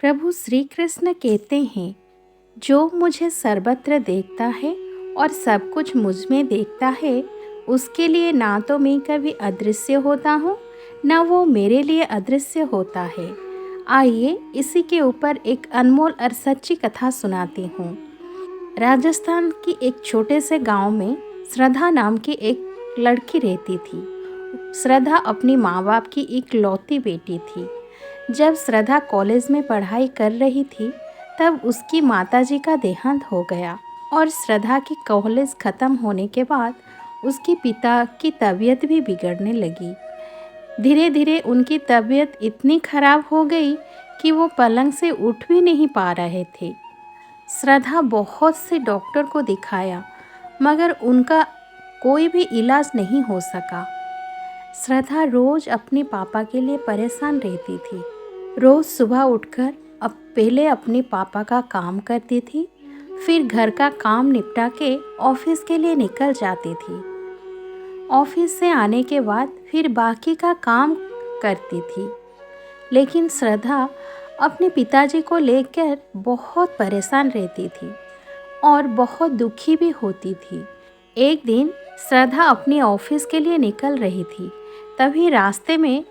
प्रभु श्री कृष्ण कहते हैं, जो मुझे सर्वत्र देखता है और सब कुछ मुझ में देखता है, उसके लिए ना तो मैं कभी अदृश्य होता हूँ, न वो मेरे लिए अदृश्य होता है। आइए इसी के ऊपर एक अनमोल और सच्ची कथा सुनाती हूँ। राजस्थान की एक छोटे से गांव में श्रद्धा नाम की एक लड़की रहती थी। श्रद्धा अपनी माँ बाप की इकलौती बेटी थी। जब श्रद्धा कॉलेज में पढ़ाई कर रही थी, तब उसकी माताजी का देहांत हो गया और श्रद्धा की कॉलेज ख़त्म होने के बाद उसके पिता की तबीयत भी बिगड़ने लगी। धीरे धीरे उनकी तबीयत इतनी खराब हो गई कि वो पलंग से उठ भी नहीं पा रहे थे। श्रद्धा बहुत से डॉक्टर को दिखाया, मगर उनका कोई भी इलाज नहीं हो सका। श्रद्धा रोज अपने पापा के लिए परेशान रहती थी। रोज सुबह उठकर अब पहले अपने पापा का काम करती थी, फिर घर का काम निपटा के ऑफिस के लिए निकल जाती थी। ऑफिस से आने के बाद फिर बाकी का काम करती थी। लेकिन श्रद्धा अपने पिताजी को लेकर बहुत परेशान रहती थी और बहुत दुखी भी होती थी। एक दिन श्रद्धा अपने ऑफिस के लिए निकल रही थी, तभी रास्ते में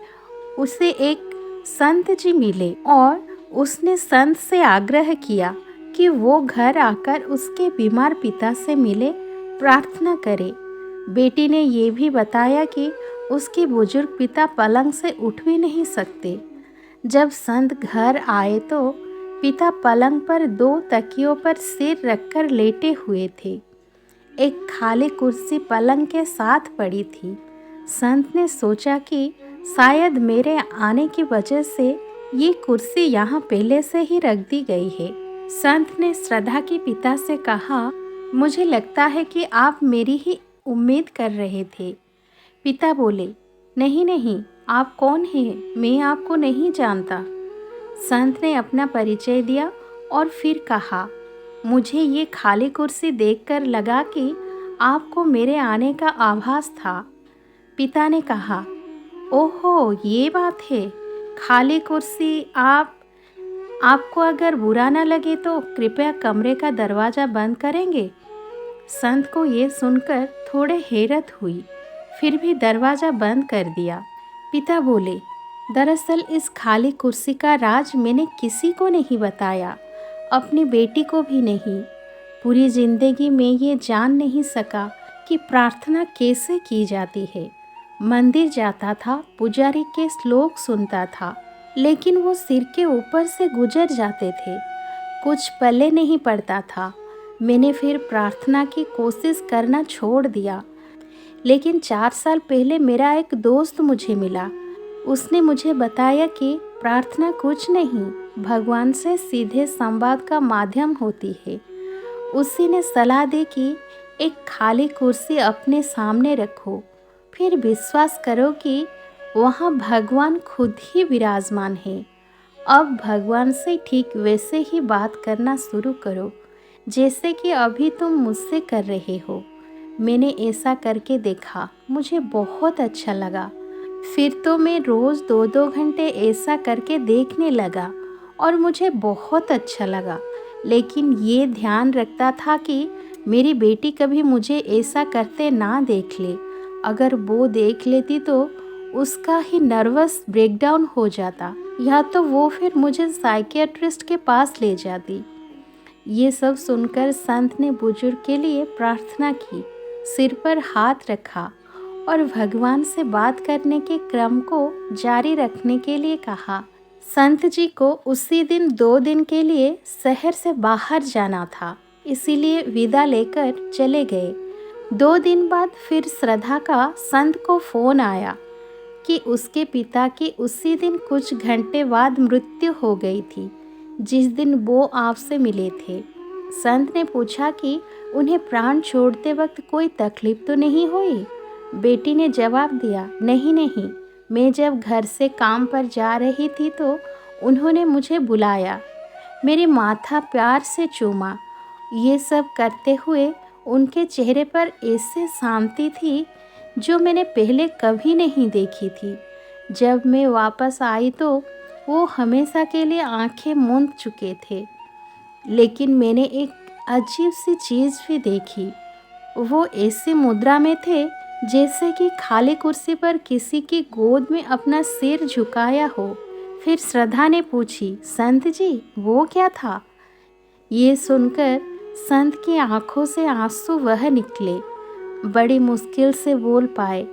उसे एक संत जी मिले और उसने संत से आग्रह किया कि वो घर आकर उसके बीमार पिता से मिले, प्रार्थना करे। बेटी ने ये भी बताया कि उसके बुजुर्ग पिता पलंग से उठ भी नहीं सकते। जब संत घर आए तो पिता पलंग पर 2 तकियों पर सिर रखकर लेटे हुए थे। एक खाली कुर्सी पलंग के साथ पड़ी थी। संत ने सोचा कि शायद मेरे आने की वजह से ये कुर्सी यहाँ पहले से ही रख दी गई है। संत ने श्रद्धा के पिता से कहा, मुझे लगता है कि आप मेरी ही उम्मीद कर रहे थे। पिता बोले, नहीं नहीं, आप कौन हैं? मैं आपको नहीं जानता। संत ने अपना परिचय दिया और फिर कहा, मुझे ये खाली कुर्सी देखकर लगा कि आपको मेरे आने का आभास था। पिता ने कहा, ओहो, ये बात है। खाली कुर्सी आपको अगर बुरा न लगे तो कृपया कमरे का दरवाज़ा बंद करेंगे। संत को ये सुनकर थोड़े हैरत हुई, फिर भी दरवाज़ा बंद कर दिया। पिता बोले, दरअसल इस खाली कुर्सी का राज मैंने किसी को नहीं बताया, अपनी बेटी को भी नहीं। पूरी जिंदगी में ये जान नहीं सका कि प्रार्थना कैसे की जाती है। मंदिर जाता था, पुजारी के श्लोक सुनता था, लेकिन वो सिर के ऊपर से गुजर जाते थे, कुछ पल्ले नहीं पड़ता था। मैंने फिर प्रार्थना की कोशिश करना छोड़ दिया। लेकिन 4 साल पहले मेरा एक दोस्त मुझे मिला। उसने मुझे बताया कि प्रार्थना कुछ नहीं, भगवान से सीधे संवाद का माध्यम होती है। उसी ने सलाह दी कि एक खाली कुर्सी अपने सामने रखो, फिर विश्वास करो कि वहाँ भगवान खुद ही विराजमान है। अब भगवान से ठीक वैसे ही बात करना शुरू करो जैसे कि अभी तुम मुझसे कर रहे हो। मैंने ऐसा करके देखा, मुझे बहुत अच्छा लगा। फिर तो मैं रोज़ 2-2 घंटे ऐसा करके देखने लगा और मुझे बहुत अच्छा लगा। लेकिन ये ध्यान रखता था कि मेरी बेटी कभी मुझे ऐसा करते ना देख ले। अगर वो देख लेती तो उसका ही नर्वस ब्रेकडाउन हो जाता, या तो वो फिर मुझे साइकियाट्रिस्ट के पास ले जाती। ये सब सुनकर संत ने बुजुर्ग के लिए प्रार्थना की, सिर पर हाथ रखा और भगवान से बात करने के क्रम को जारी रखने के लिए कहा। संत जी को उसी दिन 2 दिन के लिए शहर से बाहर जाना था, इसीलिए विदा लेकर चले गए। 2 दिन बाद फिर श्रद्धा का संत को फ़ोन आया कि उसके पिता की उसी दिन कुछ घंटे बाद मृत्यु हो गई थी, जिस दिन वो आपसे मिले थे। संत ने पूछा कि उन्हें प्राण छोड़ते वक्त कोई तकलीफ तो नहीं हुई? बेटी ने जवाब दिया, नहीं नहीं, मैं जब घर से काम पर जा रही थी तो उन्होंने मुझे बुलाया, मेरे माथा प्यार से चूमा। ये सब करते हुए उनके चेहरे पर ऐसे शांति थी जो मैंने पहले कभी नहीं देखी थी। जब मैं वापस आई तो वो हमेशा के लिए आंखें मूंद चुके थे। लेकिन मैंने एक अजीब सी चीज़ भी देखी। वो ऐसी मुद्रा में थे जैसे कि खाली कुर्सी पर किसी की गोद में अपना सिर झुकाया हो। फिर श्रद्धा ने पूछी, संत जी वो क्या था? ये सुनकर संत की आंखों से आंसू बह निकले। बड़ी मुश्किल से बोल पाए,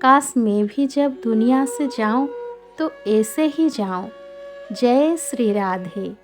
काश मैं भी जब दुनिया से जाऊं तो ऐसे ही जाऊं। जय श्री राधे।